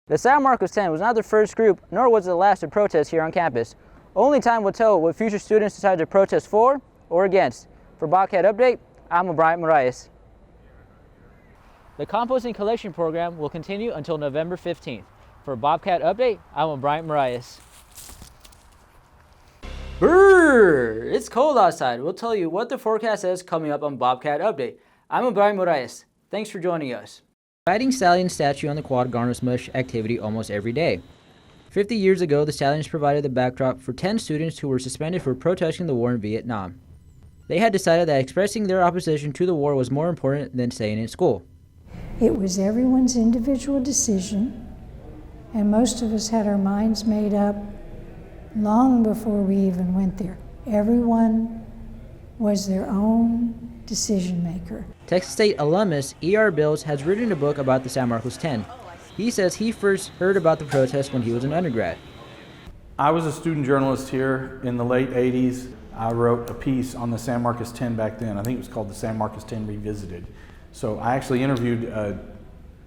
The San Marcos 10 was not the first group, nor was it the last to protest here on campus. Only time will tell what future students decide to protest for or against. For Bobcat Update, I'm Muralles. The composting collection program will continue until November 15th. For Bobcat Update, I'm Muralles. Brrr! It's cold outside. We'll tell you what the forecast says coming up on Bobcat Update. I'm Muralles. Thanks for joining us. Fighting Stallion statue on the quad garners much activity almost every day. 50 years ago, the Stallions provided the backdrop for 10 students who were suspended for protesting the war in Vietnam. They had decided that expressing their opposition to the war was more important than staying in school. It was everyone's individual decision, and most of us had our minds made up long before we even went there. Everyone was their own decision maker. Texas State alumnus E.R. Bills has written a book about the San Marcos 10. He says he first heard about the protest when he was an undergrad. I was a student journalist here in the late 80s. I wrote a piece on the San Marcos 10 back then. I think it was called the San Marcos 10 Revisited. So I actually interviewed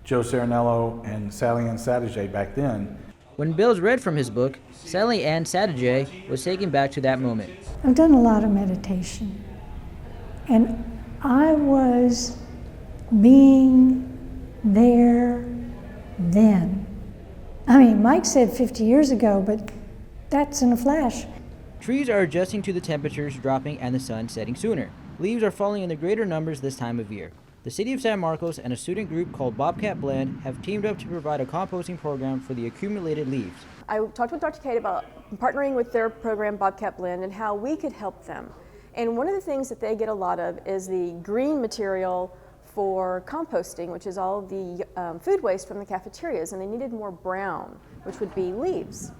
Joe Serenello and Sally Ann Sadegay back then. When Bills read from his book, Sally Ann Sadegay was taken back to that moment. I've done a lot of meditation, and I was being there then. I mean, Mike said 50 years ago, but that's in a flash. Trees are adjusting to the temperatures dropping and the sun setting sooner. Leaves are falling in the greater numbers this time of year. The city of San Marcos and a student group called Bobcat Blend have teamed up to provide a composting program for the accumulated leaves. I talked with Dr. Kate about partnering with their program Bobcat Blend and how we could help them. And one of the things that they get a lot of is the green material for composting, which is all the food waste from the cafeterias, and they needed more brown, which would be leaves.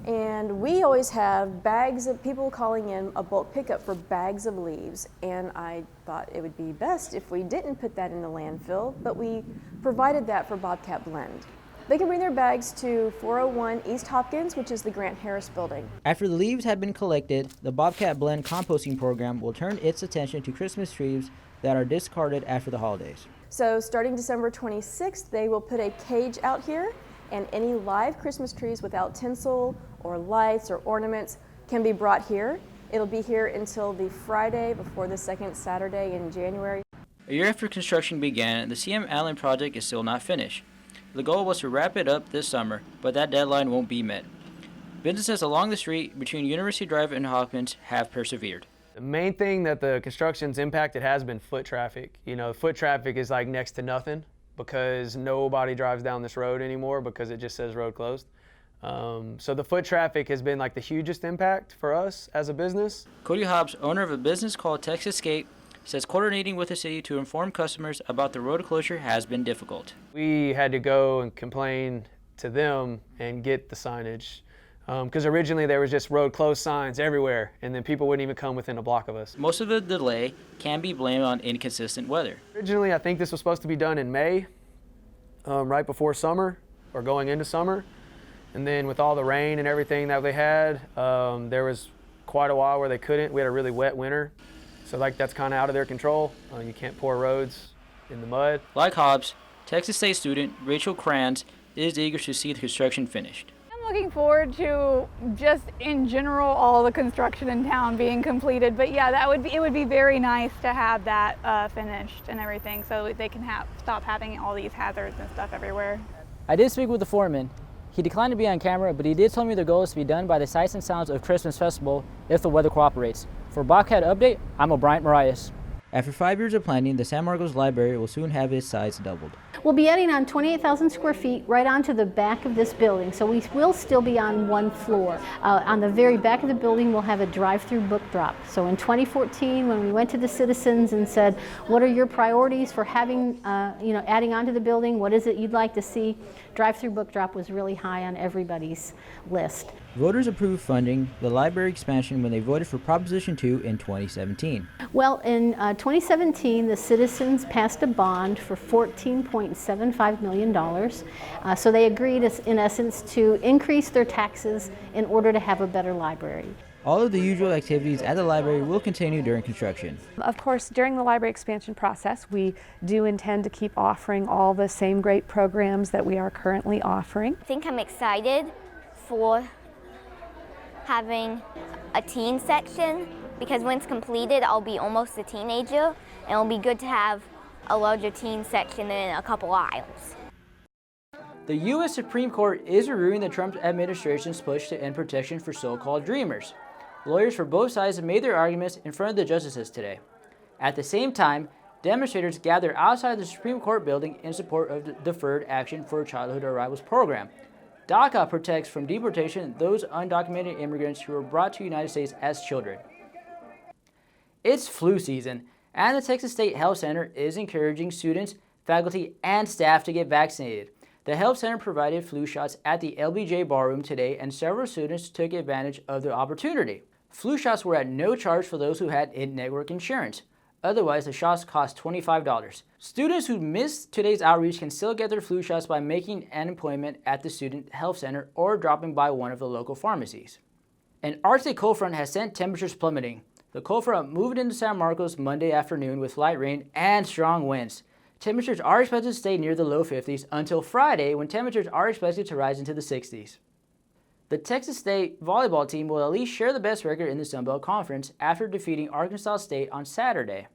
And we always have bags of people calling in a bulk pickup for bags of leaves, and I thought it would be best if we didn't put that in the landfill, but we provided that for Bobcat Blend. They can bring their bags to 401 East Hopkins, which is the Grant Harris building. After the leaves have been collected, the Bobcat Blend composting program will turn its attention to Christmas trees that are discarded after the holidays. So starting December 26th, they will put a cage out here, and any live Christmas trees without tinsel or lights or ornaments can be brought here. It'll be here until the Friday before the second Saturday in January. A year after construction began, the CM Allen project is still not finished. The goal was to wrap it up this summer, but that deadline won't be met. Businesses along the street between University Drive and Hopkins have persevered. The main thing that the construction's impacted has been foot traffic. You know, foot traffic is like next to nothing because nobody drives down this road anymore because it just says road closed. So the foot traffic has been like the hugest impact for us as a business. Cody Hobbs, owner of a business called Texas Skate, says coordinating with the city to inform customers about the road closure has been difficult. We had to go and complain to them and get the signage because originally there was just road closed signs everywhere and then people wouldn't even come within a block of us. Most of the delay can be blamed on inconsistent weather. Originally I think this was supposed to be done in May, right before summer or going into summer. And then with all the rain and everything that they had, there was quite a while where they couldn't. We had a really wet winter. So like that's kind of out of their control. You can't pour roads in the mud. Like Hobbs, Texas State student Rachel Kranz is eager to see the construction finished. I'm looking forward to just in general all the construction in town being completed. But yeah, it would be very nice to have that finished and everything so they can stop having all these hazards and stuff everywhere. I did speak with the foreman. He declined to be on camera, but he did tell me the goal is to be done by the Sights and Sounds of Christmas Festival if the weather cooperates. For Bobcat Update, I'm Muralles. After 5 years of planning, the San Marcos Library will soon have its size doubled. We'll be adding on 28,000 square feet right onto the back of this building, so we will still be on one floor. On the very back of the building, we'll have a drive-through book drop. So in 2014, when we went to the citizens and said, what are your priorities for having, adding onto the building? What is it you'd like to see? Drive-through book drop was really high on everybody's list. Voters approved funding the library expansion when they voted for Proposition 2 in 2017. Well, in 2017, the citizens passed a bond for $14.75 million. So they agreed, in essence, to increase their taxes in order to have a better library. All of the usual activities at the library will continue during construction. Of course, during the library expansion process, we do intend to keep offering all the same great programs that we are currently offering. I think I'm excited for having a teen section because when it's completed, I'll be almost a teenager, and it'll be good to have a larger teen section in a couple aisles. The U.S. Supreme Court is reviewing the Trump administration's push to end protection for so-called dreamers. Lawyers for both sides have made their arguments in front of the justices today. At the same time, demonstrators gathered outside the Supreme Court building in support of the Deferred Action for Childhood Arrivals program. DACA protects from deportation those undocumented immigrants who were brought to the United States as children. It's flu season, and the Texas State Health Center is encouraging students, faculty, and staff to get vaccinated. The health center provided flu shots at the LBJ ballroom today, and several students took advantage of the opportunity. Flu shots were at no charge for those who had in-network insurance. Otherwise, the shots cost $25. Students who missed today's outreach can still get their flu shots by making an appointment at the student health center or dropping by one of the local pharmacies. An Arctic cold front has sent temperatures plummeting. The cold front moved into San Marcos Monday afternoon with light rain and strong winds. Temperatures are expected to stay near the low 50s until Friday, when temperatures are expected to rise into the 60s. The Texas State volleyball team will at least share the best record in the Sun Belt Conference after defeating Arkansas State on Saturday.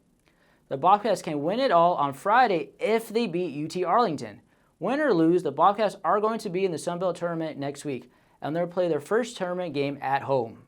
The Bobcats can win it all on Friday if they beat UT Arlington. Win or lose, the Bobcats are going to be in the Sun Belt tournament next week, and they'll play their first tournament game at home.